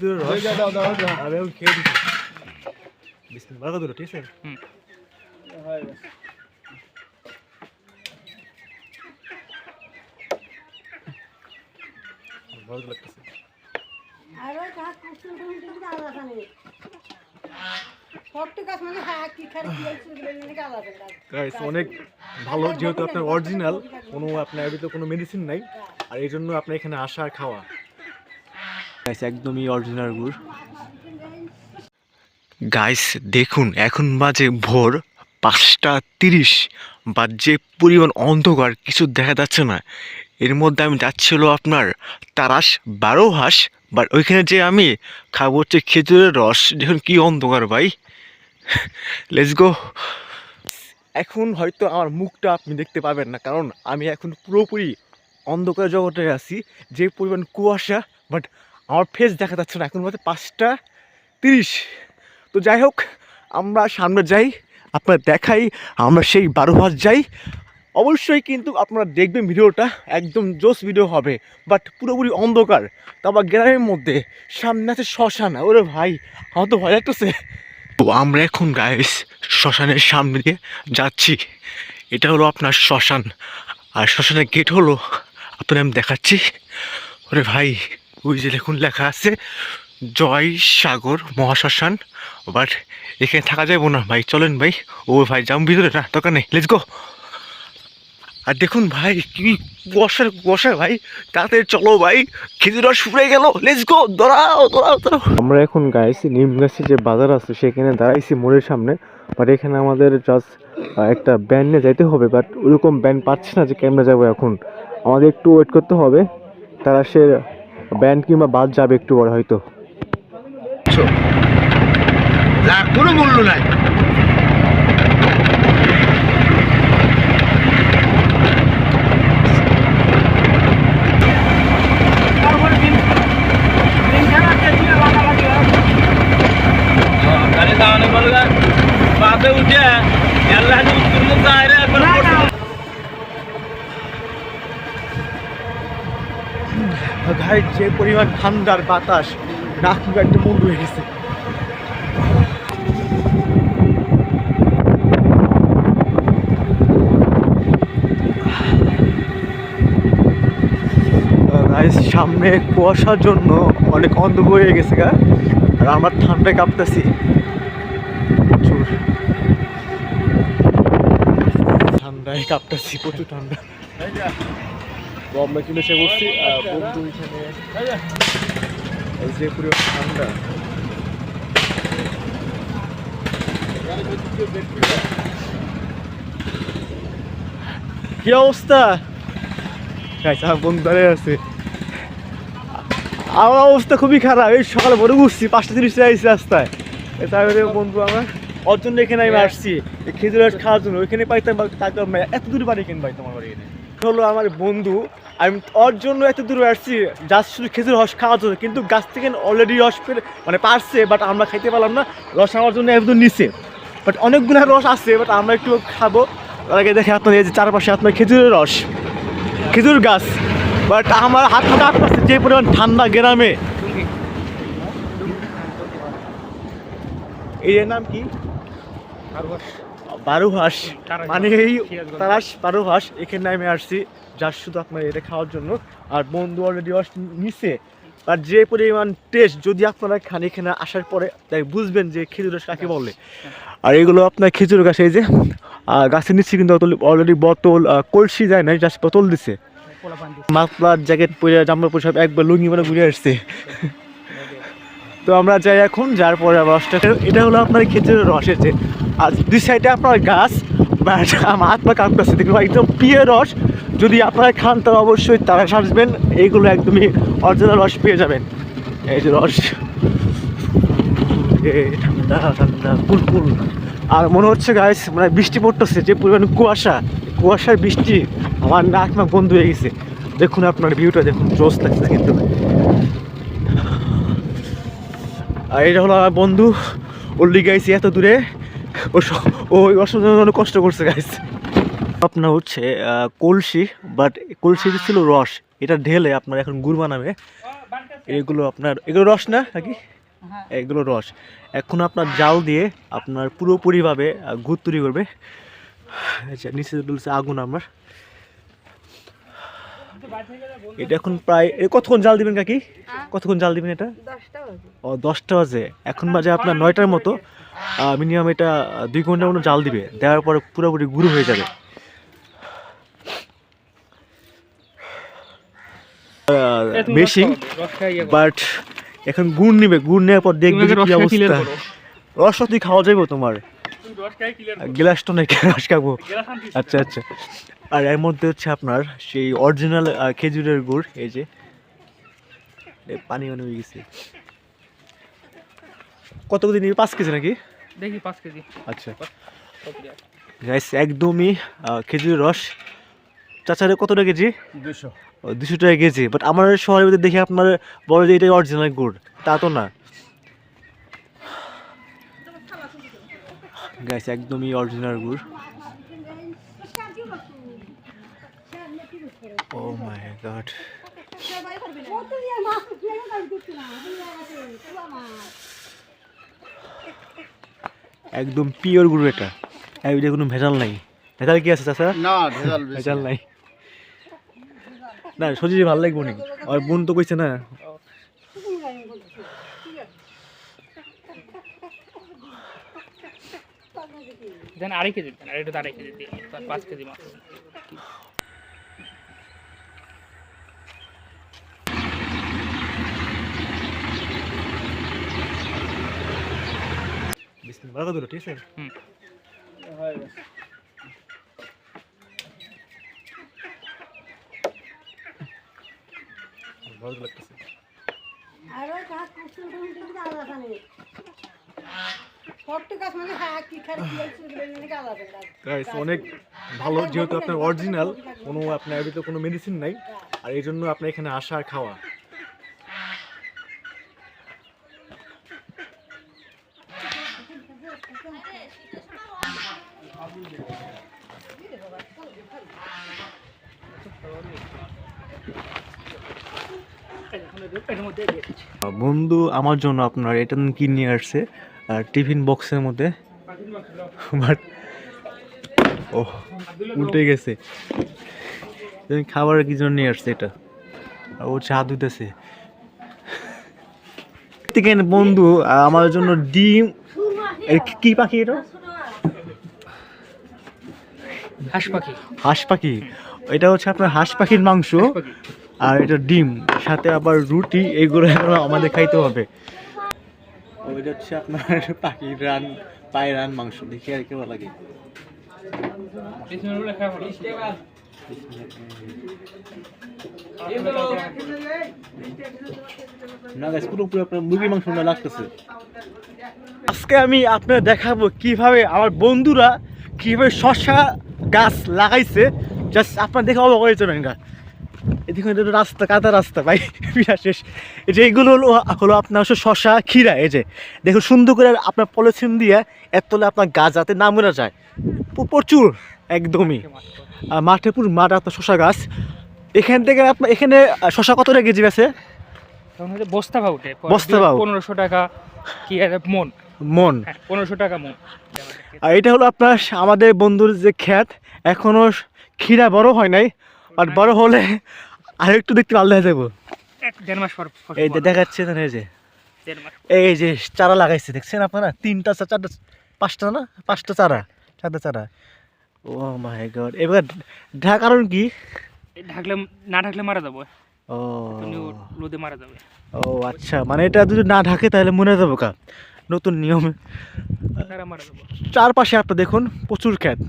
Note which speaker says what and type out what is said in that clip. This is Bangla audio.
Speaker 1: খেজুরের রস আমি এখন খেয়ে দিচ্ছি। বিসমিল্লাহ দুটো ঠিক আছে। ভালো লাগতেছে। অনেক ভালো, যেহেতু আপনার অরিজিনাল, কোনো আপনার এর কোনো মেডিসিন নাই, আর এই জন্য আপনার এখানে আসা আর খাওয়া একদমই অরিজিনাল গুড়। গাইস দেখুন, এখন বাজে ভোর 5:30, বা যে পরিমাণ অন্ধকার কিছু দেখা যাচ্ছে না। এর মধ্যে আমি যাচ্ছিল আপনার তারাস 12 হাঁস, বাট ওইখানে যে আমি খাবো হচ্ছে খেজুরের রস। দেখুন কি অন্ধকার ভাই, লেটস গো। এখন হয়তো আমার মুখটা আপনি দেখতে পাবেন না, কারণ আমি এখন পুরোপুরি অন্ধকার জগতে আছি, যে পরিমাণ কুয়াশা, বাট আমার ফেস দেখা যাচ্ছে না। এখন বাজে 5:30। তো যাই হোক, আমরা সামনে যাই, আপনার দেখাই আমরা সেই 12 হাঁস যাই। অবশ্যই কিন্তু আপনারা দেখবেন ভিডিওটা, একদম জোস ভিডিও হবে, বাট পুরোপুরি অন্ধকার, তারপর গ্রামের মধ্যে, সামনে আছে শ্মশান। ওরে ভাই, আমার তো ভয় লাগতেছে। তো আমরা এখন গাইস শ্মশানের সামনে দিয়ে যাচ্ছি। এটা হলো আপনার শ্মশান, আর শ্মশানের গেট হলো আপনার আমি দেখাচ্ছি। ওরে ভাই, ওই যে দেখুন লেখা আছে জয় সাগর মহাশ্মশান, বাট এখানে থাকা যাবে না ভাই। চলেন ভাই, ও ভাই যাম ভিতরে, না দরকার নেই, লেটস গো। আর দেখুন ভাই কি কুয়াশা ভাই, তাড়াতাড়ি চলো ভাই, খেজুর রস ফুরে গেল, লেটস গো, দৌড়াও। আমরা এখন গাইছি নিমগাছি যে বাজার আছে সেখানে দাঁড়াইছি মোড়ের সামনে, বাট এখানে আমাদের জাস্ট একটা ব্যান নিয়ে যাইতে হবে, বাট ওরকম ব্যান পাচ্ছি না যে ক্যামেরা যাবো। এখন আমাদের একটু ওয়েট করতে হবে, তারা সে ব্যান কিংবা বাদ যাবে একটু পরে হয়তো। কোনো মূল্য নাই। ভাই যে পরিমাণ ঠান্ডার বাতাস, নাক মুখ একদম বন্ধ হয়ে গেছে। সামনে কুয়াশার জন্য অনেক অন্ধকার হয়ে গেছে গা, আর আমরা ঠান্ডায় কাঁপতেছি প্রচুর, ঠান্ডায় কাঁপতেছি, প্রচুর ঠান্ডা। তো আমরা কিনে এসে বসছি বন্ধু এখানে, এই যে পরিমাণ ঠান্ডা। কি অবস্থা আমার বন্ধু দাঁড়িয়ে আছে, আমার অবস্থা খুবই খারাপ। এই সকালে ভোরে উঠছি, 5:30 আইসি রাস্তায়, তারপরে বন্ধু আমার ওর জন্য এখানে আমি আসছি খেজুর রস খাওয়ার জন্য। ওইখানে পাইতাম, তাকে এত দূর বাড়ি কেন পাইতাম আমার বাড়ি হলো আমার বন্ধু, আমি ওর জন্য এত দূরে আসছি জাস্ট শুধু খেজুর রস খাওয়ার জন্য। কিন্তু গাছ থেকে অলরেডি রস মানে পারছে, বাট আমরা খাইতে পারলাম না। রস আমার জন্য একদম নিচে, বাট অনেকগুলো রস আছে, বাট আমরা একটু খাবো। তার আগে দেখে আপনার এই যে চারপাশে আপনার খেজুরের রস, খেজুর গাছ, বাট আমার হাত হাতে আসতেছে যে পরিমাণ ঠান্ডা গ্রামে। এই নাম কি? 12 হাঁস, মানে এই তারাস 12 হাঁস। এখানে আমি আসছি জাস্ট শুধু আপনার এটা খাওয়ার জন্য, আর বন্ধু অলরেডি রস নিচ্ছে। আর যে পরিমাণ টেস্ট, যদি আপনারা খান এখানে আসার পরে তাই বুঝবেন যে খেজুর রস কাকে বলে। আর এগুলো আপনার খেজুর গাছ, এই যে গাছের নিচ্ছে কিন্তু অলরেডি বোতল কলসি যায় না, জাস্ট বোতল দিচ্ছে। মাফলার জ্যাকেট পরে, জামা পরে সব একবার লুঙ্গি মানে ঘুরে আসছে। তো আমরা যাই এখন, যার পরে রসটা, এটা হলো আপনার খেজুরের রসের যে, আর দুই সাইডে আপনার গাছ, বাট আমার হাত পা কাঁপতেছে। দেখুন একদম প্রিয় রস, যদি আপনারা খান তাহলে অবশ্যই তারা আসবেন, এইগুলো একদমই অরিজিনাল রস পেয়ে যাবেন। এই যে রস, ঠান্ডা ঠান্ডা কুলকুল। আর মনে হচ্ছে গাইস মানে বৃষ্টি পড়তেছে, যে পরিমাণ কুয়াশার বৃষ্টি, আমার নাক নাক বন্ধ হয়ে গেছে। দেখুন আপনার ভিউটা দেখুন, জোস লাগছে কিন্তু। আর এটা হলো আমার বন্ধু, ওল্লি গাইছি এত দূরে, ওই অসুবিধা কষ্ট করছে গাইস। আপনার হচ্ছে কলসি, বাট কলসিতে ছিল রস, এটা ঢেলে আপনার এখন গুড় বানাবে। এগুলো আপনার এগুলো রস না নাকি? এগুলো রস। এখন আপনার জাল দিয়ে আপনার পুরোপুরিভাবে গুড় তৈরি করবে। আচ্ছা, নিচে তুলছে আগুন আমার। এটা এখন প্রায় কতক্ষণ জাল দিবেন কাকি? কতক্ষণ জাল দিবেন এটা? 10টা বাজে। এখন বাজে আপনার 9টার মতো। মিনিমাম এটা 2 ঘন্টার মতো জাল দিবে, দেওয়ার পরে পুরোপুরি গুঁড়ো হয়ে যাবে। বেশি বাট এখন গুড় নিবে, গুড় নেওয়ার পর দেখবে কি অবস্থা। রস তুই খাওয়া যাবে তোমার, গ্লাস তো নাকি রস খাবো। আচ্ছা আচ্ছা। আর এর মধ্যে হচ্ছে আপনার সেই অরিজিনাল খেজুরের গুড়। এই যে পানি হয়ে গেছে। কত কেজি নিবি? 5 কেজি নাকি?
Speaker 2: দেখি 5 কেজি।
Speaker 1: আচ্ছা গাইস, একদমই খেজুরের রস। চাচারে কত টাকা কেজি? 200 টাকা কেজি। বাট আমার শহরের মধ্যে দেখে আপনার বলে যে এটাই অরিজিনাল গুড়, তা তো না গাইস, একদমই অরিজিনাল গুড়। ও মাই গড, একদম পিওর গুড় এটা। এটা কোনো ভেজাল নাই। ভেজাল কি আছে চাচা?
Speaker 3: না,
Speaker 1: ভেজাল নাই। না সজি ভালো লাগবো নি, আর বোন তো কইছে না।
Speaker 2: দেন আড়াই কেজি দেন, আর এটা 2.5 কেজি দিয়ে 5 কেজি মাছ।
Speaker 1: বিসমিল্লাহ, বারকা দিল, ঠিক আছে। ভালো লাগতেছে। গাইস অনেক ভালো, যেহেতু আপনার অরিজিনাল, কোনো আপনার এর ভিতরে কোনো মেডিসিন নাই, আর এই জন্য আপনার এখানে আসা আর খাওয়া। বন্ধু আমার জন্য আপনার এটা কি নিয়ে আসছে টিফিন বক্সের মধ্যে, বাট ও উল্টে গেছে। খাবারের কি জন্য নিয়ে আসছে এটা, আর ও চা দুইতেছে। বন্ধু আমার জন্য ডিম। কি পাখি এটা?
Speaker 2: হাঁস পাখি।
Speaker 1: হাঁস পাখি। এটা হচ্ছে আপনার হাঁস পাখির মাংস, আর এটা ডিম, সাথে আবার রুটি। এইগুলো আমাদের খাইতে হবে। ওইটা হচ্ছে আপনার পাখির রান, পায়ের রান মাংস। দেখি আর কেমন লাগে। না গাইস, পুরোপুরি আপনার মুরগির মাংস না লাগতেছে। আজকে আমি আপনাদের দেখাবো কিভাবে আমার বন্ধুরা কিভাবে শশা গাছ লাগাইছে। জাস্ট আপনার দেখে অবাক হয়ে যাবেন গা। এদিকে রাস্তা, কাদা রাস্তা ভাই, বিরাট শেষ। এই যে এইগুলো হলো আপনার শশা, ক্ষীরা। এই যে দেখুন সুন্দর করে আপনার পলিথিন দিয়ে এর তলে আপনার গাছ যাতে না মরে যায়, প্রচুর একদমই মাঠে পুরো মাঠ আপনার শশা গাছ। এখান থেকে আপনার এখানে শশা কত টাকা কেজি আছে?
Speaker 2: বস্তা ভাও উঠে,
Speaker 1: বস্তা ভাও
Speaker 2: 1500 টাকা কি মন।
Speaker 1: মন
Speaker 2: 1500 টাকা মন।
Speaker 1: আর এটা হলো আপনার আমাদের বন্ধুর যে ক্ষেত, এখনো ক্ষীরা বড় হয় নাই, আর বড় হলে আর একটু দেখতে ভালো দেখা যাবো।
Speaker 2: 1.5 মাস পর
Speaker 1: এই যে দেখাচ্ছে, এই যে এই যে চারা লাগাইছে, দেখছেন আপনারা? 3টা 4টা 5টা না 5টা চারা, 4টা চারা। ও মাই গড। এবার ঢাকার কারণ কি?
Speaker 2: ঢাকলে না ঢাকলে মারা যাবে।
Speaker 1: ও
Speaker 2: রোদে মারা যাবে।
Speaker 1: ও আচ্ছা, মানে এটা যদি না ঢাকে তাহলে মরে যাবো কা? নতুন নিয়ম।
Speaker 2: মারা যাবে।
Speaker 1: চারপাশে আপনার দেখুন প্রচুর ক্ষেত।